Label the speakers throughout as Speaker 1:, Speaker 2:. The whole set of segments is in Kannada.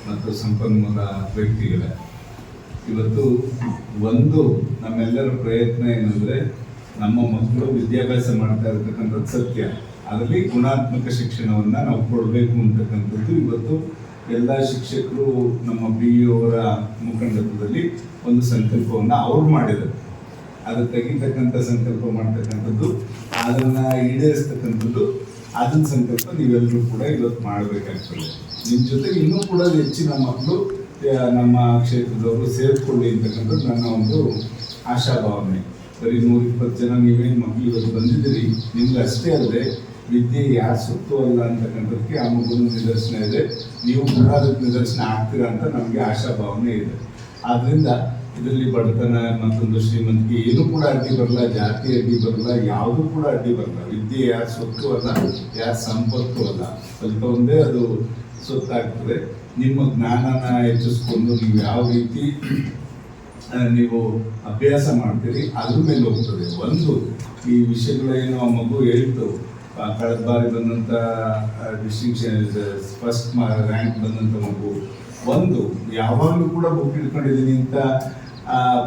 Speaker 1: ಮತ್ತು ಸಂಪನ್ಮೂಲ ವ್ಯಕ್ತಿಗಳೇ, ಇವತ್ತು ಒಂದು ನಮ್ಮೆಲ್ಲರ ಪ್ರಯತ್ನ ಏನಂದರೆ ನಮ್ಮ ಮಕ್ಕಳು ವಿದ್ಯಾಭ್ಯಾಸ ಮಾಡ್ತಾ ಇರತಕ್ಕಂಥದ್ದು ಸತ್ಯ, ಅದರಲ್ಲಿ ಗುಣಾತ್ಮಕ ಶಿಕ್ಷಣವನ್ನು ನಾವು ಕೊಡಬೇಕು ಅಂತಕ್ಕಂಥದ್ದು ಇವತ್ತು ಎಲ್ಲ ಶಿಕ್ಷಕರು ನಮ್ಮ BEO ಅವರ ಮುಖಂಡತ್ವದಲ್ಲಿ ಒಂದು ಸಂಕಲ್ಪವನ್ನು ಅವ್ರು ಮಾಡಿದ್ದಾರೆ. ಅದು ತೆಗಿತಕ್ಕಂಥ ಸಂಕಲ್ಪ ಮಾಡ್ತಕ್ಕಂಥದ್ದು, ಅದನ್ನು ಈಡೇರಿಸ್ತಕ್ಕಂಥದ್ದು, ಅದನ್ನ ಸಂಕಲ್ಪ ನೀವೆಲ್ಲರೂ ಕೂಡ ಇವತ್ತು ಮಾಡಬೇಕಾಗ್ತದೆ. ನಿಮ್ಮ ಜೊತೆಗೆ ಇನ್ನೂ ಕೂಡ ಹೆಚ್ಚಿನ ಮಕ್ಕಳು ನಮ್ಮ ಕ್ಷೇತ್ರದವರು ಸೇರಿಕೊಳ್ಳಿ ಅಂತಕ್ಕಂಥದ್ದು ನನ್ನ ಒಂದು ಆಶಾಭಾವನೆ. ಬರೀ 120 ಜನ ನೀವೇನು ಮಕ್ಕಳು ಇವತ್ತು ಬಂದಿದ್ದೀರಿ, ನಿಮ್ಗೆ ಅಷ್ಟೇ ಅಲ್ಲದೆ ವಿದ್ಯೆ ಯಾರು ಸೊತ್ತು ಅಲ್ಲ ಅಂತಕ್ಕಂಥದ್ದಕ್ಕೆ ಆ ಮಗುವಿನ ನಿದರ್ಶನ ಇದೆ. ನೀವು ಕೂಡ ಅದಕ್ಕೆ ನಿದರ್ಶನ ಆಗ್ತೀರಾ ಅಂತ ನಮಗೆ ಆಶಾಭಾವನೆ ಇದೆ. ಆದ್ದರಿಂದ ಇದರಲ್ಲಿ ಬಡತನ ಮತ್ತೊಂದು ಶ್ರೀಮಂತಿಕೆ ಏನೂ ಕೂಡ ಅಡ್ಡಿ ಬರಲ್ಲ, ಜಾತಿ ಅಡ್ಡಿ ಬರಲ್ಲ, ಯಾವುದೂ ಕೂಡ ಅಡ್ಡಿ ಬರಲ್ಲ. ವಿದ್ಯೆ ಯಾರು ಸೊತ್ತು ಅಲ್ಲ, ಯಾರು ಸಂಪತ್ತು ಅಲ್ಲ, ಸ್ವಲ್ಪ ಒಂದೇ ಅದು ಸೊತ್ತಾಗ್ತದೆ. ನಿಮ್ಮ ಜ್ಞಾನನ ಹೆಚ್ಚಿಸ್ಕೊಂಡು ನೀವು ಯಾವ ರೀತಿ ನೀವು ಅಭ್ಯಾಸ ಮಾಡ್ತೀರಿ ಅದ್ರ ಮೇಲೆ ಹೋಗ್ತದೆ. ಒಂದು ಈ ವಿಷಯಗಳೇನು ಆ ಮಗು ಹೇಳ್ತು, ಕಳೆದ ಬಾರಿ ಬಂದಂಥ ಡಿಸ್ಟಿಂಕ್ಷನ್ ಫಸ್ಟ್ ರ್ಯಾಂಕ್ ಬಂದಂಥ ಮಗು, ಒಂದು ಯಾವಾಗಲೂ ಕೂಡ ಬುಕ್ ಇಟ್ಕೊಂಡಿದ್ದೀನಿ ಅಂತ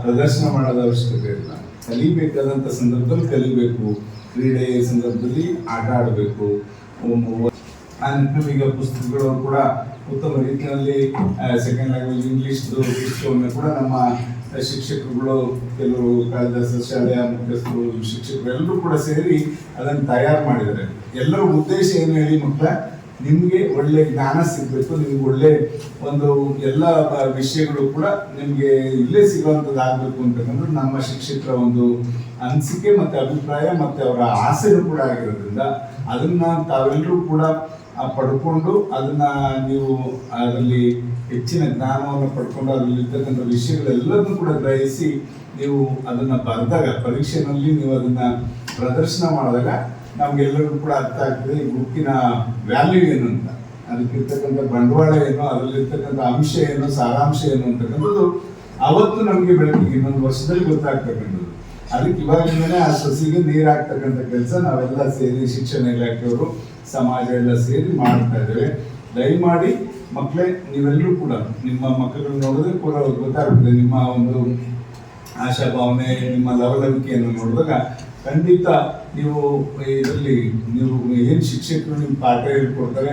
Speaker 1: ಪ್ರದರ್ಶನ ಮಾಡೋದ ಅವಶ್ಯಕತೆ ಇಲ್ಲ. ಕಲಿಬೇಕಾದಂಥ ಸಂದರ್ಭದಲ್ಲಿ ಕಲಿಬೇಕು, ಕ್ರೀಡೆ ಸಂದರ್ಭದಲ್ಲಿ ಆಟ ಆಡಬೇಕು. ಆ ನಿಟ್ಟಿನಲ್ಲಿ ಈಗ ಪುಸ್ತಕಗಳು ಕೂಡ ಉತ್ತಮ ರೀತಿಯಲ್ಲಿ ಸೆಕೆಂಡ್ ಲ್ಯಾಂಗ್ವೇಜ್ ಇಂಗ್ಲೀಷ್ದು ಪುಸ್ತಕವನ್ನು ಕೂಡ ನಮ್ಮ ಶಿಕ್ಷಕರುಗಳು, ಕೆಲವರು ಕಳೆದ ಶಾಲೆಯ ಮುಖ್ಯಸ್ಥರು, ಶಿಕ್ಷಕರು ಎಲ್ಲರೂ ಕೂಡ ಸೇರಿ ಅದನ್ನು ತಯಾರು ಮಾಡಿದ್ದಾರೆ. ಎಲ್ಲರ ಉದ್ದೇಶ ಏನು ಹೇಳಿ ಮಕ್ಕಳ, ನಿಮಗೆ ಒಳ್ಳೆ ಜ್ಞಾನ ಸಿಗಬೇಕು, ನಿಮ್ಗೆ ಒಳ್ಳೆ ಒಂದು ಎಲ್ಲ ವಿಷಯಗಳು ಕೂಡ ನಿಮಗೆ ಇಲ್ಲೇ ಸಿಗುವಂಥದ್ದು ಆಗಬೇಕು ಅಂತಕ್ಕಂಥದ್ದು ನಮ್ಮ ಶಿಕ್ಷಕರ ಒಂದು ಅನಿಸಿಕೆ ಮತ್ತು ಅಭಿಪ್ರಾಯ ಮತ್ತು ಅವರ ಆಸೆನೂ ಕೂಡ ಆಗಿರೋದ್ರಿಂದ ಅದನ್ನು ತಾವೆಲ್ಲರೂ ಕೂಡ ಪಡ್ಕೊಂಡು ಅದನ್ನು ನೀವು ಅದರಲ್ಲಿ ಹೆಚ್ಚಿನ ಜ್ಞಾನವನ್ನು ಪಡ್ಕೊಂಡು ಅದರಲ್ಲಿರ್ತಕ್ಕಂಥ ವಿಷಯಗಳೆಲ್ಲದನ್ನು ಕೂಡ ಗ್ರಹಿಸಿ ನೀವು ಅದನ್ನು ಬರೆದಾಗ, ಪರೀಕ್ಷೆಯಲ್ಲಿ ನೀವು ಅದನ್ನು ಪ್ರದರ್ಶನ ಮಾಡಿದಾಗ ನಮಗೆಲ್ಲರಿಗೂ ಕೂಡ ಅರ್ಥ ಆಗ್ತದೆ ಈ ಬುಕ್ಕಿನ ವ್ಯಾಲ್ಯೂ ಏನು ಅಂತ, ಅದಕ್ಕಿರ್ತಕ್ಕಂಥ ಬಂಡವಾಳ ಏನು, ಅದರಲ್ಲಿರ್ತಕ್ಕಂಥ ಅಂಶ ಏನು, ಸಾರಾಂಶ ಏನು ಅಂತಕ್ಕಂಥದ್ದು ಅವತ್ತು ನಮಗೆ ಬೆಳಕಿಗೆ ಇನ್ನೊಂದು ವರ್ಷದಲ್ಲಿ ಗೊತ್ತಾಗ್ತಕ್ಕಂಥದ್ದು. ಅದಕ್ಕೆ ಇವಾಗಿಂದನೇ ಆ ಸಸಿಗೆ ನೀರು ಹಾಕ್ತಕ್ಕಂಥ ಕೆಲಸ ನಾವೆಲ್ಲ ಸೇರಿ ಶಿಕ್ಷಣ ಇಲಾಖೆಯವರು, ಸಮಾಜ ಎಲ್ಲ ಸೇರಿ ಮಾಡ್ತಾ ಇದ್ದೇವೆ. ದಯಮಾಡಿ ಮಕ್ಕಳೇ, ನೀವೆಲ್ಲರೂ ಕೂಡ ನಿಮ್ಮ ಮಕ್ಕಳನ್ನು ನೋಡಿದ್ರೆ ಕೂಡ ಗೊತ್ತಾಗ್ತದೆ ನಿಮ್ಮ ಒಂದು ಆಶಾಭಾವನೆ, ನಿಮ್ಮ ಲವಲವಿಕೆಯನ್ನು ನೋಡಿದಾಗ ಖಂಡಿತ ನೀವು ಇದರಲ್ಲಿ ನೀವು ಏನು ಶಿಕ್ಷಕರು ನಿಮ್ಮ ಪಾಠ ಹೇಳ್ಕೊಡ್ತಾರೆ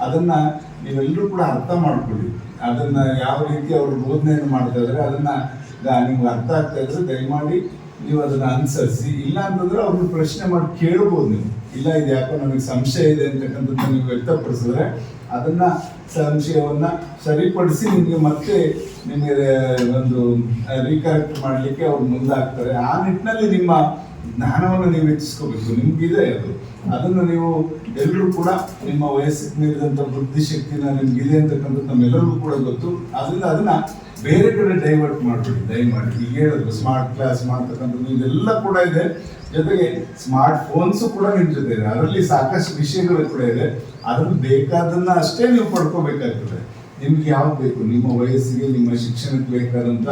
Speaker 1: ಅದನ್ನು ನೀವೆಲ್ಲರೂ ಕೂಡ ಅರ್ಥ ಮಾಡ್ಕೊಳ್ಳಿ. ಅದನ್ನು ಯಾವ ರೀತಿ ಅವರು ಬೋಧನೆಯನ್ನು ಮಾಡ್ತಾ ಇದ್ದಾರೆ ಅದನ್ನು ನಿಮ್ಗೆ ಅರ್ಥ ಆಗ್ತಾ ಇದ್ರೆ ದಯಮಾಡಿ ನೀವು ಅದನ್ನು ಅನುಸರಿಸಿ. ಇಲ್ಲ ಅಂತಂದ್ರೆ ಅವ್ರನ್ನ ಪ್ರಶ್ನೆ ಮಾಡಿ ಕೇಳ್ಬೋದು ನೀವು. ಇಲ್ಲ ಇದು ಯಾಕೋ ನನಗೆ ಸಂಶಯ ಇದೆ ಅಂತಕ್ಕಂಥದ್ದು ನೀವು ವ್ಯಕ್ತಪಡಿಸಿದ್ರೆ ಅದನ್ನ ಸಂಶಯವನ್ನ ಸರಿಪಡಿಸಿ ನಿಮಗೆ ಮತ್ತೆ ನಿಮಗೆ ಒಂದು ರೀಕರೆಕ್ಟ್ ಮಾಡಲಿಕ್ಕೆ ಅವ್ರು ಮುಂದಾಗ್ತಾರೆ. ಆ ನಿಟ್ಟಿನಲ್ಲಿ ನಿಮ್ಮ ಜ್ಞಾನವನ್ನು ನೀವು ಹೆಚ್ಚಿಸ್ಕೋಬೇಕು. ನಿಮ್ಗಿದೆ ಅದು, ಅದನ್ನು ನೀವು ಎಲ್ಲರೂ ಕೂಡ ನಿಮ್ಮ ವಯಸ್ಸಿಗೆ ಮೀರಿದಂಥ ಬುದ್ಧಿಶಕ್ತಿನ ನಿಮ್ಗಿದೆ ಅಂತಕ್ಕಂಥದ್ದು ನಮ್ಮೆಲ್ಲರಿಗೂ ಕೂಡ ಗೊತ್ತು. ಅದರಿಂದ ಅದನ್ನ ಬೇರೆ ಕಡೆ ಡೈವರ್ಟ್ ಮಾಡಬೇಡಿ ದಯಮಾಡಿ. ಈಗ ಹೇಳಿದ್ರು ಸ್ಮಾರ್ಟ್ ಕ್ಲಾಸ್ ಮಾಡ್ತಕ್ಕಂಥದ್ದು ಇದೆಲ್ಲ ಕೂಡ ಇದೆ, ಜೊತೆಗೆ ಸ್ಮಾರ್ಟ್ ಫೋನ್ಸು ಕೂಡ ನಿಮ್ಮ ಜೊತೆ ಇದೆ. ಅದರಲ್ಲಿ ಸಾಕಷ್ಟು ವಿಷಯಗಳು ಕೂಡ ಇದೆ. ಅದ್ರಲ್ಲಿ ಬೇಕಾದನ್ನ ಅಷ್ಟೇ ನೀವು ಪಡ್ಕೋಬೇಕಾಗ್ತದೆ. ನಿಮ್ಗೆ ಯಾವ್ದು ಬೇಕು, ನಿಮ್ಮ ವಯಸ್ಸಿಗೆ ನಿಮ್ಮ ಶಿಕ್ಷಣಕ್ಕೆ ಬೇಕಾದಂಥ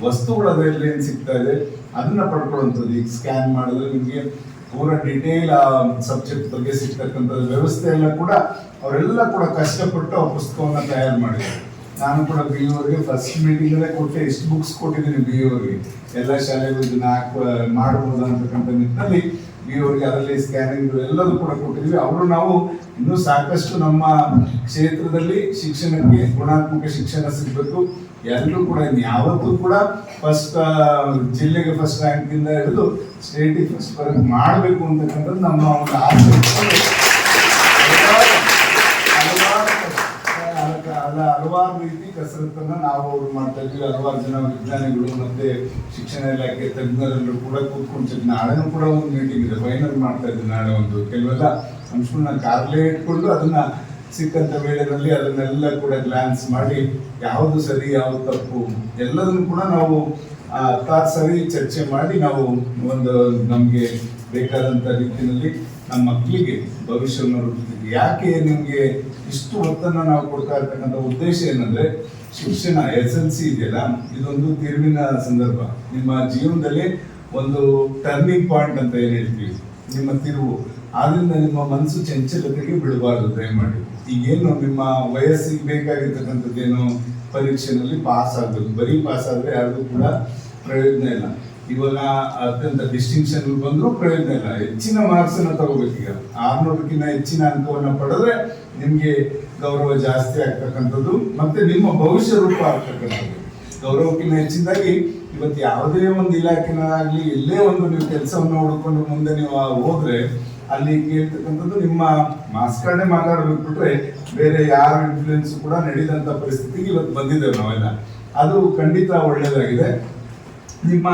Speaker 1: ವಸ್ತುಗಳು ಅದರಲ್ಲಿ ಏನು ಸಿಗ್ತಾ ಇದೆ ಅದನ್ನ ಪಡ್ಕೊಳ್ಳುವಂಥದ್ದು. ಈಗ ಸ್ಕ್ಯಾನ್ ಮಾಡಿದ್ರೆ ನಿಮಗೆ ಪೂರ ಡಿಟೇಲ್ ಆ ಸಬ್ಜೆಕ್ಟ್ ಬಗ್ಗೆ ಸಿಗ್ತಕ್ಕಂಥ ವ್ಯವಸ್ಥೆ ಎಲ್ಲ ಕೂಡ ಅವರೆಲ್ಲ ಕೂಡ ಕಷ್ಟಪಟ್ಟು ಆ ಪುಸ್ತಕವನ್ನು ತಯಾರು ಮಾಡಿದ್ದಾರೆ. ನಾನು ಕೂಡ BEO ಅವರಿಗೆ ಫಸ್ಟ್ ಮೀಟಿಂಗಲ್ಲೇ ಕೊಟ್ಟೆ, ಎಷ್ಟು ಬುಕ್ಸ್ ಕೊಟ್ಟಿದ್ದೀನಿ BEO ಅವರಿಗೆ, ಎಲ್ಲ ಶಾಲೆಗಳು ಇದನ್ನ ಮಾಡ್ಬೋದು ಅಂತಕ್ಕಂಥ ನಿಟ್ಟಿನಲ್ಲಿ BEO ಅವರಿಗೆ ಅದರಲ್ಲಿ ಸ್ಕ್ಯಾನಿಂಗ್ ಎಲ್ಲದೂ ಕೂಡ ಕೊಟ್ಟಿದ್ವಿ. ಅವರು ನಾವು ಇನ್ನೂ ಸಾಕಷ್ಟು ನಮ್ಮ ಕ್ಷೇತ್ರದಲ್ಲಿ ಶಿಕ್ಷಣಕ್ಕೆ ಗುಣಾತ್ಮಕ ಶಿಕ್ಷಣ ಸಿಗಬೇಕು, ಎಲ್ಲರೂ ಕೂಡ ಯಾವತ್ತೂ ಕೂಡ ಫಸ್ಟ್ ಜಿಲ್ಲೆಗೆ ಫಸ್ಟ್ ರ್ಯಾಂಕ್ ಇಂದ ಹಿಡಿದು ಸ್ಟೇಟಿಗೆ ಫಸ್ಟ್ ಬರೋದು ಮಾಡಬೇಕು ಅಂತಕ್ಕಂಥದ್ದು ನಮ್ಮ ಒಂದು ಆಸೆ. ಹಲವಾರು ರೀತಿ ಕಸರತ್ತನ್ನ ನಾವು ಅವ್ರು ಮಾಡ್ತಾ ಇದ್ವಿ. ಹಲವಾರು ಜನ ವಿಜ್ಞಾನಿಗಳು ಮತ್ತೆ ಶಿಕ್ಷಣ ಇಲಾಖೆ ತಜ್ಞರೆಲ್ಲರೂ ಕೂಡ ಕೂತ್ಕೊಂಡು ನಾಳೆನೂ ಕೂಡ ಒಂದು ಮೀಟಿಂಗ್ ಇದೆ, ಫೈನಲ್ ಮಾಡ್ತಾ ಇದ್ವಿ ನಾಳೆ ಒಂದು ಕೆಲವೆಲ್ಲ ಅಂಶಗಳನ್ನ ಕಾರ್ಲೇ ಇಟ್ಕೊಂಡು ಅದನ್ನ ಸಿಕ್ಕಂತ ವೇಳೆಯಲ್ಲಿ ಅದನ್ನೆಲ್ಲ ಕೂಡ ಗ್ಲಾನ್ಸ್ ಮಾಡಿ ಯಾವುದು ಸರಿ ಯಾವುದು ತಪ್ಪು ಎಲ್ಲದನ್ನು ಕೂಡ ನಾವು ಸರಿ ಚರ್ಚೆ ಮಾಡಿ ನಾವು ಒಂದು ನಮಗೆ ಬೇಕಾದಂಥ ರೀತಿಯಲ್ಲಿ ನಮ್ಮ ಮಕ್ಕಳಿಗೆ ಭವಿಷ್ಯವನ್ನು ರೂಪಿಸ್ತೀವಿ. ಯಾಕೆ ನಿಮಗೆ ಇಷ್ಟು ಹೊತ್ತನ್ನು ನಾವು ಕೊಡ್ತಾ ಇರ್ತಕ್ಕಂಥ ಉದ್ದೇಶ ಏನಂದ್ರೆ, ಶಿಕ್ಷಣ SLC ಇದೆಯಲ್ಲ, ಇದೊಂದು ತಿರುವಿನ ಸಂದರ್ಭ. ನಿಮ್ಮ ಜೀವನದಲ್ಲಿ ಒಂದು ಟರ್ನಿಂಗ್ ಪಾಯಿಂಟ್ ಅಂತ ಏನು ಹೇಳ್ತೀವಿ, ನಿಮ್ಮ ತಿರುವು. ಆದ್ರಿಂದ ನಿಮ್ಮ ಮನಸ್ಸು ಚಂಚಲತೆಗೆ ಬಿಡಬಾರ್ದು ದಯಮಾಡಿ. ಈಗೇನು ನಿಮ್ಮ ವಯಸ್ಸಿಗೆ ಬೇಕಾಗಿರ್ತಕ್ಕಂಥದ್ದೇನು ಪರೀಕ್ಷೆನಲ್ಲಿ ಪಾಸ್ ಆಗಬೇಕು. ಬರೀ ಪಾಸ್ ಆದರೆ ಯಾರಿಗೂ ಕೂಡ ಪ್ರಯೋಜನ ಇಲ್ಲ. ಇವಾಗ ಅತ್ಯಂತ ಡಿಸ್ಟಿಂಕ್ಷನ್ ಬಂದರೂ ಪ್ರಯೋಜನ ಇಲ್ಲ. ಹೆಚ್ಚಿನ ಮಾರ್ಕ್ಸ್ ಅನ್ನ ತಗೋಬೇಕು. ಈಗ 600ಕ್ಕಿಂತ ಹೆಚ್ಚಿನ ಅಂಕವನ್ನು ಪಡೆದ್ರೆ ನಿಮ್ಗೆ ಗೌರವ ಜಾಸ್ತಿ ಆಗ್ತಕ್ಕಂಥದ್ದು, ಮತ್ತೆ ನಿಮ್ಮ ಭವಿಷ್ಯ ರೂಪ ಆಗ್ತಕ್ಕಂಥದ್ದು. ಗೌರವಕ್ಕಿಂತ ಹೆಚ್ಚಿನದಾಗಿ ಇವತ್ತು ಯಾವುದೇ ಒಂದು ಇಲಾಖೆನಾಗ್ಲಿ ಎಲ್ಲೇ ಒಂದು ನೀವು ಕೆಲಸವನ್ನು ಹುಡ್ಕೊಂಡು ಮುಂದೆ ನೀವು ಹೋದ್ರೆ ಅಲ್ಲಿ ಕೇಳ್ತಕ್ಕಂಥದ್ದು ನಿಮ್ಮ ಮಾರ್ಕ್ಸ್ ಕಾರ್ಡೇ ಮಾತಾಡ್ಬೇಕು ಬಿಟ್ರೆ ಬೇರೆ ಯಾರ ಇನ್ಫ್ಲೂಯೆನ್ಸ್ ಕೂಡ ನಡೆದಂತ ಪರಿಸ್ಥಿತಿಗೆ ಇವತ್ತು ಬಂದಿದ್ದೇವೆ ನಾವೆಲ್ಲ. ಅದು ಖಂಡಿತ ಒಳ್ಳೆಯದಾಗಿದೆ. ನಿಮ್ಮ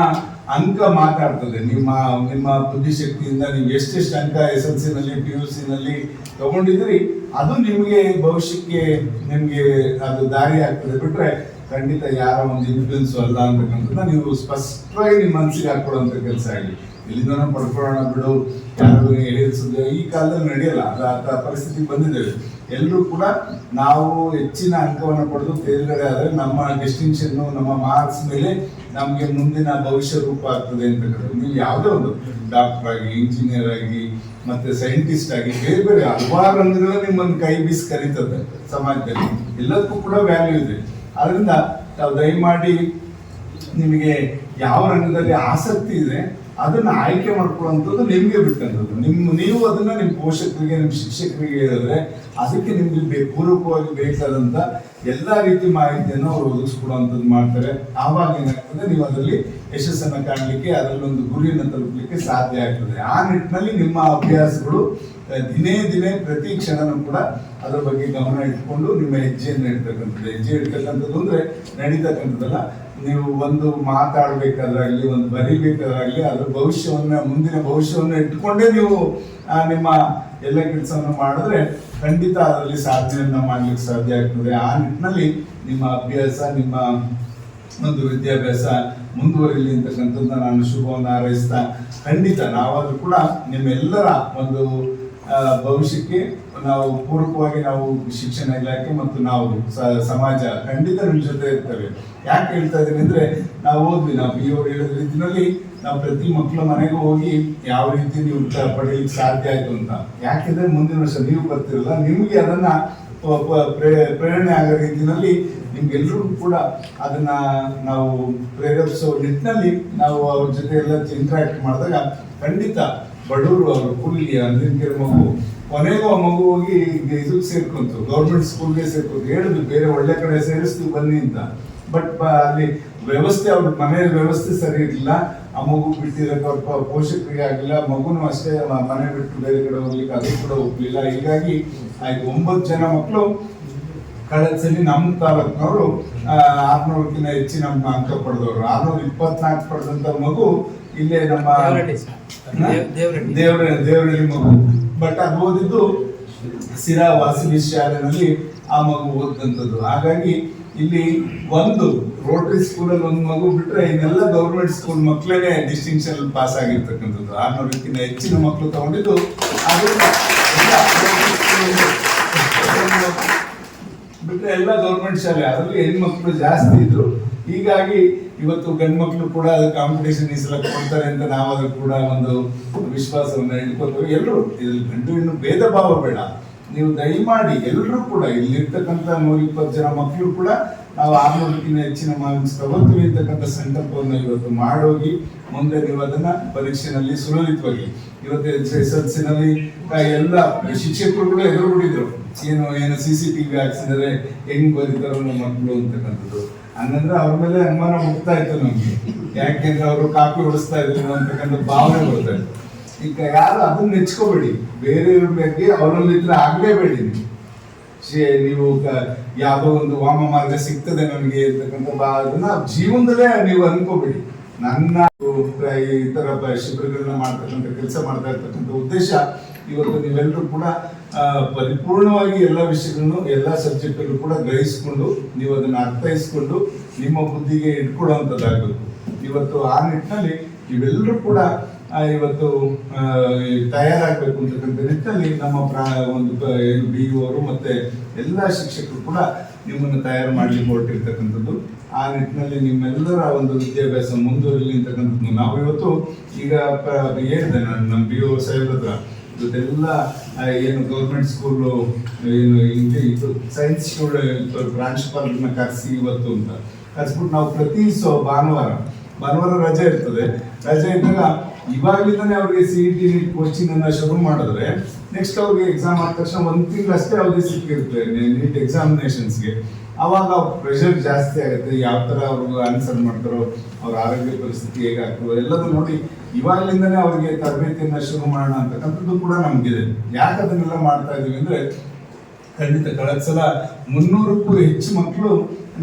Speaker 1: ಅಂಕ ಮಾತಾಡ್ತದೆ. ನಿಮ್ಮ ಬುದ್ಧಿಶಕ್ತಿಯಿಂದ ನೀವು ಎಷ್ಟೆಷ್ಟು ಅಂಕ SSLC ನಲ್ಲಿ PUC ನಲ್ಲಿ ತಗೊಂಡಿದ್ರಿ ಅದು ನಿಮಗೆ ಭವಿಷ್ಯಕ್ಕೆ ನಿಮ್ಗೆ ಅದು ದಾರಿ ಆಗ್ತದೆ ಬಿಟ್ರೆ ಖಂಡಿತ ಯಾರ ಒಂದು ಇನ್ಫ್ಲೂಯೆನ್ಸ್ ಅಲ್ಲ ಅಂತಕ್ಕಂಥದ್ದು ನೀವು ಸ್ಪಷ್ಟವಾಗಿ ನಿಮ್ಮ ಮನಸ್ಸಿಗೆ ಹಾಕೊಳ್ಳುವಂತ ಕೆಲಸ ಆಗಲಿ. ಇಲ್ಲಿಂದ ಪಡ್ಕೊಳ್ಳೋಣ ಬಿಡು, ಯಾರು ಹೇಳಿಸುತ್ತೆ ಈ ಕಾಲದಲ್ಲಿ ನಡೆಯಲ್ಲ. ಆ ಪರಿಸ್ಥಿತಿ ಬಂದಿದ್ದೇವೆ. ಎಲ್ಲರೂ ಕೂಡ ನಾವು ಹೆಚ್ಚಿನ ಅಂಕವನ್ನು ಪಡೆದು ತೇರ್ಗಡೆ ಆದರೆ ನಮ್ಮ ಡಿಸ್ಟಿಂಕ್ಷನ್ ನಮ್ಮ ಮಾರ್ಕ್ಸ್ ಮೇಲೆ ನಮಗೆ ಮುಂದಿನ ಭವಿಷ್ಯ ರೂಪ ಆಗ್ತದೆ ಅಂತಕ್ಕಂಥದ್ದು. ನೀವು ಯಾವುದೇ ಒಂದು ಡಾಕ್ಟರ್ ಆಗಿ, ಇಂಜಿನಿಯರ್ ಆಗಿ, ಮತ್ತೆ ಸೈಂಟಿಸ್ಟ್ ಆಗಿ ಬೇರೆ ಬೇರೆ ಹಲವಾರು ರಂಗಗಳು ನಿಮ್ಮನ್ನು ಕೈ ಬೀಸಿ ಕರೀತದೆ ಸಮಾಜದಲ್ಲಿ. ಎಲ್ಲದಕ್ಕೂ ಕೂಡ ವ್ಯಾಲ್ಯೂ ಇದೆ. ಅದರಿಂದ ನಾವು ದಯಮಾಡಿ ನಿಮಗೆ ಯಾವ ರಂಗದಲ್ಲಿ ಆಸಕ್ತಿ ಇದೆ ಅದನ್ನ ಆಯ್ಕೆ ಮಾಡ್ಕೊಳ್ಳುವಂಥದ್ದು ನಿಮ್ಗೆ ಬಿಟ್ಟಂಥದ್ದು. ನೀವು ಅದನ್ನ ನಿಮ್ಮ ಪೋಷಕರಿಗೆ, ನಿಮ್ಮ ಶಿಕ್ಷಕರಿಗೆ ಹೇಳಿದ್ರೆ ಅದಕ್ಕೆ ನಿಮ್ಗೆ ಪೂರಕವಾಗಿ ಬೇಕಾದಂತ ಎಲ್ಲಾ ರೀತಿ ಮಾಹಿತಿಯನ್ನು ಅವರು ಒದಗಿಸ್ಕೊಡುವಂಥದ್ದು ಮಾಡ್ತಾರೆ. ಆವಾಗ ಏನಾಗ್ತದೆ, ನೀವು ಅದರಲ್ಲಿ ಯಶಸ್ಸನ್ನು ಕಾಣಲಿಕ್ಕೆ, ಅದರಲ್ಲಿ ಒಂದು ಗುರಿಯನ್ನು ತಲುಪಲಿಕ್ಕೆ ಸಾಧ್ಯ ಆಗ್ತದೆ. ಆ ನಿಟ್ಟಿನಲ್ಲಿ ನಿಮ್ಮ ಅಭ್ಯಾಸಗಳು ದಿನೇ ಪ್ರತಿ ಕ್ಷಣನೂ ಕೂಡ ಅದರ ಬಗ್ಗೆ ಗಮನ ಇಟ್ಕೊಂಡು ನಿಮ್ಮ ಹೆಜ್ಜೆಯನ್ನು ಇಡ್ತಕ್ಕಂಥದ್ದು. ಹೆಜ್ಜೆ ಇಡ್ತಕ್ಕಂಥದ್ದು ಅಂದ್ರೆ ನಡೀತಕ್ಕಂಥದ್ದಲ್ಲ. ನೀವು ಒಂದು ಮಾತಾಡ್ಬೇಕಾದ್ರಾಗ್ಲಿ, ಒಂದು ಬರಿಬೇಕಾದ್ರಾಗ್ಲಿ ಅದ್ರ ಮುಂದಿನ ಭವಿಷ್ಯವನ್ನು ಇಟ್ಕೊಂಡೇ ನೀವು ನಿಮ್ಮ ಎಲ್ಲ ಕೆಲಸವನ್ನು ಮಾಡಿದ್ರೆ ಖಂಡಿತ ಅದರಲ್ಲಿ ಸಾಧನೆಯನ್ನ ಮಾಡ್ಲಿಕ್ಕೆ ಸಾಧ್ಯ ಆಗ್ತದೆ. ಆ ನಿಟ್ಟಿನಲ್ಲಿ ನಿಮ್ಮ ಅಭ್ಯಾಸ, ನಿಮ್ಮ ಒಂದು ವಿದ್ಯಾಭ್ಯಾಸ ಮುಂದುವರಿಲಿ ಅಂತಕ್ಕಂಥದ್ದನ್ನ ನಾನು ಶುಭವನ್ನು ಹಾರೈಸ್ತಾ, ಖಂಡಿತ ನಾವಾದ್ರೂ ಕೂಡ ನಿಮ್ಮೆಲ್ಲರ ಒಂದು ಭವಿಷ್ಯಕ್ಕೆ ನಾವು ಪೂರಕವಾಗಿ ನಾವು ಶಿಕ್ಷಣ ಇಲಾಖೆ ಮತ್ತು ನಾವು ಸಮಾಜ ಖಂಡಿತ ನಿಮ್ಮ ಜೊತೆ ಇರ್ತೇವೆ. ಯಾಕೆ ಹೇಳ್ತಾ ಇದ್ದೀನಿ ಅಂದ್ರೆ, ನಾವು BO ಹೇಳಿದ ರೀತಿಯಲ್ಲಿ ನಾವು ಪ್ರತಿ ಮಕ್ಕಳ ಮನೆಗೆ ಹೋಗಿ ಯಾವ ರೀತಿ ನೀವು ಪಡೆಯಲಿಕ್ಕೆ ಸಾಧ್ಯ ಆಯ್ತು ಅಂತ. ಯಾಕೆಂದ್ರೆ ಮುಂದಿನ ವರ್ಷ ನೀವು ಬರ್ತಿರಲ್ಲ, ನಿಮ್ಗೆ ಅದನ್ನ ಪ್ರೇರಣೆ ಆಗೋ ರೀತಿಯಲ್ಲಿ ನಿಮ್ಗೆಲ್ರಿಗೂ ಕೂಡ ಅದನ್ನ ನಾವು ಪ್ರೇರೇಪಿಸೋ ನಿಟ್ಟಿನಲ್ಲಿ ನಾವು ಅವ್ರ ಜೊತೆ ಎಲ್ಲ ಇಂಟ್ರಾಕ್ಟ್ ಮಾಡಿದಾಗ ಖಂಡಿತ ಬಡವರು ಅವರು ಕೂಲಿ ಅಂದಿನ ಮಗು ಕೊನೆಗೂ ಆ ಮಗು ಹೋಗಿ ಇದಕ್ಕೆ ಸೇರ್ಕೊಂತು, ಗೌರ್ಮೆಂಟ್ ಸ್ಕೂಲ್ಗೆ ಸೇರ್ಕೊಂತು. ಹೇಳಿದ್ರು ಬೇರೆ ಒಳ್ಳೆ ಕಡೆ ಸೇರಿಸ್ತೀವಿ ಬನ್ನಿ ಅಂತ. ಬಟ್ ಅಲ್ಲಿ ವ್ಯವಸ್ಥೆ, ಅವ್ರ ಮನೆ ವ್ಯವಸ್ಥೆ ಸರಿ ಇರಲಿಲ್ಲ. ಆ ಮಗು ಬಿಟ್ಟಿರೋಕೆ ಅವ್ರ ಪೋಷಕರಿಗೆ ಆಗಿಲ್ಲ, ಮಗುನು ಅಷ್ಟೇ ಮನೆ ಬಿಟ್ಟು ಬೇರೆ ಕಡೆ ಹೋಗ್ಲಿಕ್ಕೆ ಅದು ಕೂಡ ಒಪ್ಲಿಲ್ಲ. ಹೀಗಾಗಿ 9 ಜನ ಮಕ್ಕಳು ಕಳೆದ ಸಲ ನಮ್ಮ ತಾಲೂಕಿನವರು 600ಕ್ಕಿಂತ ಹೆಚ್ಚಿನ ಅಂಕ ಪಡೆದವರು. 624 ಪಡೆದಂತ ಮಗು ಇಲ್ಲೇ ನಮ್ಮ ದೇವರಳ್ಳಿ ಮಗು. ಬಟ್ ಅದು ಓದಿದ್ದು ಸಿರಾ ವಾಸವಿ ಶಾಲೆನಲ್ಲಿ ಆ ಮಗು ಓದಂಥದ್ದು. ಹಾಗಾಗಿ ಇಲ್ಲಿ ಒಂದು ರೋಟರಿ ಸ್ಕೂಲಲ್ಲಿ ಒಂದು ಮಗು ಬಿಟ್ರೆ ಇನ್ನೆಲ್ಲ ಗೌರ್ಮೆಂಟ್ ಸ್ಕೂಲ್ ಮಕ್ಕಳೇ ಡಿಸ್ಟಿಂಕ್ಷನ್ ಪಾಸ್ ಆಗಿರ್ತಕ್ಕಂಥದ್ದು. 600ಕ್ಕಿಂತ ಹೆಚ್ಚಿನ ಮಕ್ಕಳು ತಗೊಂಡಿದ್ದು. ಬಿಟ್ರೆ ಎಲ್ಲ ಗೌರ್ಮೆಂಟ್ ಶಾಲೆ, ಅದರಲ್ಲಿ ಹೆಣ್ಮಕ್ಳು ಜಾಸ್ತಿ ಇದ್ರು. ಹೀಗಾಗಿ ಇವತ್ತು ಗಂಡು ಮಕ್ಕಳು ಕೂಡ ಅದು ಕಾಂಪಿಟೇಷನ್ ಈ ಸಲ ಕೊಡ್ತಾರೆ ಅಂತ ನಾವು ಅದಕ್ಕೆ ಕೂಡ ಒಂದು ವಿಶ್ವಾಸವನ್ನ ಇಟ್ಕೊಳ್ತೇವೆ. ಎಲ್ಲರೂ ಇದ್ರಲ್ಲಿ ಗಂಡು ಹೆಣ್ಣು ಭೇದ ಭಾವ ಬೇಡ. ನೀವು ದಯಮಾಡಿ ಎಲ್ಲರೂ ಕೂಡ ಇಲ್ಲಿರ್ತಕ್ಕಂಥ 120 ಜನ ಮಕ್ಕಳು ಕೂಡ ನಾವು 600ಕ್ಕಿಂತ ಹೆಚ್ಚಿನ ಮಾರ್ಕ್ಸ್ ತಗೋತೀವಿ ಅಂತಕ್ಕಂಥ ಸಂಕಲ್ಪವನ್ನು ಇವತ್ತು ಮಾಡೋಗಿ ಮುಂದೆ ನೀವು ಅದನ್ನ ಪರೀಕ್ಷೆನಲ್ಲಿ ಸುಲಲಿತವಾಗಿ ಇವತ್ತು SSLC ನಲ್ಲಿ ಎಲ್ಲ ಶಿಕ್ಷಕರು ಕೂಡ ಎದುರು ಬಿಟ್ಟಿದ್ರು. ಏನು CCTV ಹಾಕ್ಸಿದರೆ ಹೆಂಗ್ ಬರೀತಾರೋ ನಮ್ಮ ಮಕ್ಕಳು ಅಂತಕ್ಕಂಥದ್ದು. ಹಂಗಂದ್ರೆ ಅವ್ರ ಮೇಲೆ ಅನುಮಾನ ಹುಡ್ತಾ ಇತ್ತು ನಮ್ಗೆ. ಯಾಕೆಂದ್ರೆ ಅವರು ಕಾಪಿ ಹೊಡಿಸ್ತಾ ಇದ್ರು ಅಂತಕ್ಕಂಥ ಭಾವನೆ ಬರ್ತಾ ಇತ್ತು. ಈಗ ಯಾರು ಅದನ್ನ ನೆಚ್ಕೋಬೇಡಿ, ಬೇರೆಯವ್ರ ಬಗ್ಗೆ ಅವರಲ್ಲಿ ಇದ್ರೆ ಆಗ್ಲೇಬೇಡಿ. ನೀವು ಯಾವುದೋ ಒಂದು ವಾಮ ಮಾರ್ಗ ಸಿಗ್ತದೆ ನಮಗೆ ಅಂತಕ್ಕಂಥ ಅದನ್ನ ಜೀವನದಲ್ಲೇ ನೀವು ಅನ್ಕೋಬೇಡಿ. ನನ್ನ ಈ ತರ ಶಿಬಿರಗಳನ್ನ ಮಾಡ್ತಕ್ಕಂಥ ಕೆಲಸ ಮಾಡ್ತಾ ಇರ್ತಕ್ಕಂಥ ಉದ್ದೇಶ ಇವತ್ತು ನೀವೆಲ್ಲರೂ ಕೂಡ ಪರಿಪೂರ್ಣವಾಗಿ ಎಲ್ಲ ವಿಷಯಗಳನ್ನು ಎಲ್ಲ ಸಬ್ಜೆಕ್ಟ್ ಅಲ್ಲೂ ಕೂಡ ಗ್ರಹಿಸಿಕೊಂಡು ನೀವು ಅದನ್ನ ಅರ್ಥೈಸ್ಕೊಂಡು ನಿಮ್ಮ ಬುದ್ಧಿಗೆ ಇಟ್ಕೊಳ್ಳುವಂಥದ್ದಾಗಬೇಕು. ಇವತ್ತು ಆ ನಿಟ್ಟಿನಲ್ಲಿ ನೀವೆಲ್ಲರೂ ಕೂಡ ಇವತ್ತು ತಯಾರಾಗಬೇಕು ಅಂತಕ್ಕಂಥ ನಿಟ್ಟಿನಲ್ಲಿ ನಮ್ಮ ಒಂದು BO ಅವರು ಮತ್ತೆ ಎಲ್ಲ ಶಿಕ್ಷಕರು ಕೂಡ ನಿಮ್ಮನ್ನು ತಯಾರು ಮಾಡ್ಲಿಕ್ಕೆ ಹೊರಟಿರ್ತಕ್ಕಂಥದ್ದು. ಆ ನಿಟ್ಟಿನಲ್ಲಿ ನಿಮ್ಮೆಲ್ಲರ ಒಂದು ವಿದ್ಯಾಭ್ಯಾಸ ಮುಂದುವರಿಲಿ ಅಂತಕ್ಕಂಥದ್ದು ನಾವು ಇವತ್ತು ಈಗ ಹೇಳಿದೆ ನಾನು ನಮ್ಮ BO ಸಾಹೇಬ್ರ ಹತ್ರ ಇವತ್ತೆಲ್ಲ ಏನು ಗೌರ್ಮೆಂಟ್ ಸ್ಕೂಲು ಏನು ಇದು ಸೈನ್ಸ್ ಪ್ರಾಂಶುಪಾಲರನ್ನ ಕರೆಸಿ ಇವತ್ತು ಅಂತ ಕರೆಸ್ಬಿಟ್ಟು ನಾವು ಪ್ರತಿ ಭಾನುವಾರ ರಜೆ ಇರ್ತದೆ. ರಜೆ ಇದ್ದಾಗ ಇವಾಗಲಿಂದನೇ ಅವ್ರಿಗೆ CET ಕೋಚಿಂಗ್ ಅನ್ನ ಶುರು ಮಾಡಿದ್ರೆ ನೆಕ್ಸ್ಟ್ ಅವ್ರಿಗೆ ಎಕ್ಸಾಮ್ ಆದ ತಕ್ಷಣ ಒಂದು ತಿಂಗಳಷ್ಟೇ ಅವಧಿ ಸಿಕ್ಕಿರುತ್ತೆ ನೀಟ್ ಎಕ್ಸಾಮಿನೇಷನ್ಸ್ಗೆ. ಅವಾಗ ಪ್ರೆಷರ್ ಜಾಸ್ತಿ ಆಗುತ್ತೆ. ಯಾವ ಥರ ಅವ್ರಿಗೆ ಆನ್ಸರ್ ಮಾಡ್ತಾರೋ, ಅವ್ರ ಆರೋಗ್ಯ ಪರಿಸ್ಥಿತಿ ಹೇಗಾಗ್ತದೋ ಎಲ್ಲದೂ ನೋಡಿ ಇವಾಗಲಿಂದನೇ ಅವ್ರಿಗೆ ತರಬೇತಿಯನ್ನ ಶುರು ಮಾಡೋಣ ಅಂತಕ್ಕಂಥದ್ದು ಕೂಡ ನಮಗಿದೆ. ಯಾಕೆ ಅದನ್ನೆಲ್ಲ ಮಾಡ್ತಾ ಇದೀವಿ ಅಂದ್ರೆ ಖಂಡಿತ ಕಳೆದ ಸಲ 300ಕ್ಕೂ ಹೆಚ್ಚು ಮಕ್ಕಳು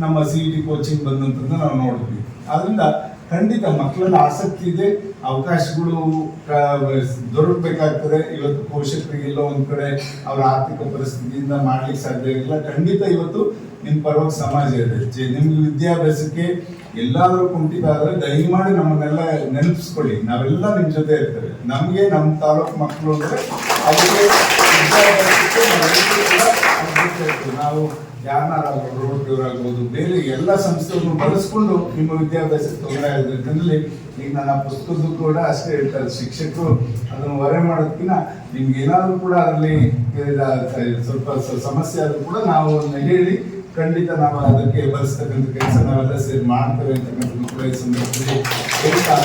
Speaker 1: ನಮ್ಮ CET ಕೋಚಿಂಗ್ ಬಂದಂಥದ್ದು ನಾವು ನೋಡಿದ್ವಿ. ಆದ್ರಿಂದ ಖಂಡಿತ ಮಕ್ಕಳಲ್ಲಿ ಆಸಕ್ತಿ ಇದೆ, ಅವಕಾಶಗಳು ದೊರಕಬೇಕಾಗ್ತದೆ. ಇವತ್ತು ಪೋಷಕರಿಗೆ ಎಲ್ಲೋ ಒಂದ್ ಕಡೆ ಅವರ ಆರ್ಥಿಕ ಪರಿಸ್ಥಿತಿಯಿಂದ ಮಾಡ್ಲಿಕ್ಕೆ ಸಾಧ್ಯ ಇಲ್ಲ. ಖಂಡಿತ ಇವತ್ತು ನಿಮ್ ಪರವಾಗಿ ಸಮಾಜ ಇದೆ. ನಿಮ್ಗೆ ವಿದ್ಯಾಭ್ಯಾಸಕ್ಕೆ ಎಲ್ಲಾದ್ರೂ ಕುಂಠಿತ ಆದ್ರೆ ದಯಮಾಡಿ ನಮ್ಮನ್ನೆಲ್ಲ ನೆನಪಿಸ್ಕೊಳ್ಳಿ, ನಾವೆಲ್ಲ ನಿಮ್ ಜೊತೆ ಇರ್ತೇವೆ. ನಮ್ಗೆ ನಮ್ಮ ತಾಲೂಕು ಮಕ್ಕಳು ಅಂದ್ರೆ ಅದಕ್ಕೆ ನಾವು ಯಾರನ್ನಾರಾಗ್ಬೋದು, ರೋಡ್ಗಳಾಗ್ಬೋದು, ಬೇರೆ ಎಲ್ಲ ಸಂಸ್ಥೆಗಳನ್ನು ಬಳಸ್ಕೊಂಡು ನಿಮ್ಮ ವಿದ್ಯಾಭ್ಯಾಸಕ್ಕೆ ತೊಂದರೆ ಆಗೋದ್ರಲ್ಲಿ ಈಗ ನನ್ನ ಪುಸ್ತಕದ್ದು ಕೂಡ ಅಷ್ಟೇ ಹೇಳ್ತಾರೆ, ಶಿಕ್ಷಕರು ಅದನ್ನು ಹೊರೆ ಮಾಡೋದಕ್ಕಿಂತ ನಿಮ್ಗೆ ಏನಾದ್ರು ಕೂಡ ಅದರಲ್ಲಿ ಸ್ವಲ್ಪ ಸಮಸ್ಯೆ ಆದ್ರೂ ಕೂಡ ನಾವು ಹೇಳಿ ಖಂಡಿತ ನಾವು ಅದಕ್ಕೆ ಬರೆಸ್ತಕ್ಕಂಥ ಕೆಲಸ ನಾವೆಲ್ಲ ಸೇರಿ ಮಾಡ್ತೇವೆ ಅಂತಕ್ಕಂಥದ್ದು ಕೂಡ ಈ ಸಂದರ್ಭದಲ್ಲಿ ಹೇಳ್ತಾ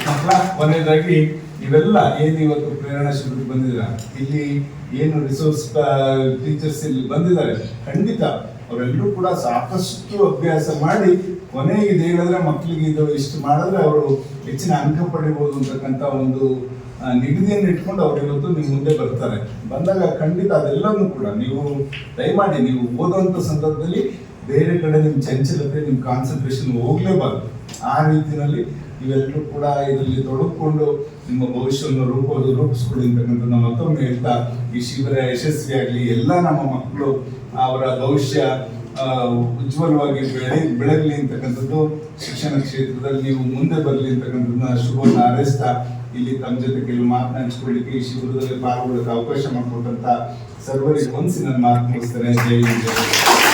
Speaker 1: ಮಕ್ಕಳ ಕೊನೆಯದಾಗಿ ಇವೆಲ್ಲ ಏನು ಇವತ್ತು ಪ್ರೇರಣಾ ಶಿಬಿರಕ್ಕೆ ಬಂದಿದ್ದೀರಾ, ಇಲ್ಲಿ ಏನು ರಿಸೋರ್ಸ್ ಟೀಚರ್ಸ್ ಇಲ್ಲಿ ಬಂದಿದ್ದಾರೆ, ಖಂಡಿತ ಅವರೆಲ್ಲರೂ ಕೂಡ ಸಾಕಷ್ಟು ಅಭ್ಯಾಸ ಮಾಡಿ ಕೊನೆಗೆ ಇದು ಹೇಳಿದ್ರೆ ಮಕ್ಕಳಿಗೆ ಇದು ಇಷ್ಟು ಮಾಡಿದ್ರೆ ಅವರು ಹೆಚ್ಚಿನ ಅಂಕ ಪಡಿಬಹುದು ಅಂತಕ್ಕಂಥ ಒಂದು ನಿಗದಿಯನ್ನು ಇಟ್ಕೊಂಡು ಅವ್ರು ಇವತ್ತು ನಿಮ್ಮ ಮುಂದೆ ಬರ್ತಾರೆ. ಬಂದಾಗ ಖಂಡಿತ ಅದೆಲ್ಲವೂ ಕೂಡ ನೀವು ದಯಮಾಡಿ ನೀವು ಓದುವಂಥ ಸಂದರ್ಭದಲ್ಲಿ ಬೇರೆ ಕಡೆ ನಿಮ್ಮ ಚಂಚಲತೆ, ನಿಮ್ಮ ಕಾನ್ಸಂಟ್ರೇಷನ್ ಹೋಗ್ಲೇಬಾರ್ದು. ಆ ರೀತಿಯಲ್ಲಿ ನೀವೆಲ್ಲರೂ ಕೂಡ ಇದರಲ್ಲಿ ತೊಡಗಿಕೊಂಡು ನಿಮ್ಮ ಭವಿಷ್ಯವನ್ನು ರೂಪಿಸ್ಕೊಳ್ಳಿ ಅಂತಕ್ಕಂಥದ್ದು ಮತ್ತೊಮ್ಮೆ ಹೇಳ್ತಾ ಈ ಶಿಬಿರ ಯಶಸ್ವಿಯಾಗಲಿ, ಎಲ್ಲ ನಮ್ಮ ಮಕ್ಕಳು ಅವರ ಭವಿಷ್ಯ ಉಜ್ವಲವಾಗಿ ಬೆಳಗಲಿ ಅಂತಕ್ಕಂಥದ್ದು, ಶಿಕ್ಷಣ ಕ್ಷೇತ್ರದಲ್ಲಿ ನೀವು ಮುಂದೆ ಬರಲಿ ಅಂತಕ್ಕಂಥದ್ದನ್ನ ಶುಭವನ್ನು ಹಾರೈಸ್ತಾ ಇಲ್ಲಿ ತಮ್ಮ ಜೊತೆ ಕೆಲವು ಮಾತನಾಡಿಸ್ಕೊಳ್ಳಿಕ್ಕೆ ಈ ಶಿಬಿರದಲ್ಲಿ ಪಾಲ್ಗೊಳ್ಳಕ್ಕೆ ಅವಕಾಶ ಮಾಡಿಕೊಟ್ಟಂತ ಸರ್ವರಿಗೆ ಒಂದ್ಸಿ ನನ್ನ ಮಾತು ಮುಗಿಸ್ತೇನೆ. ಜೈ ಹಿಂದ್.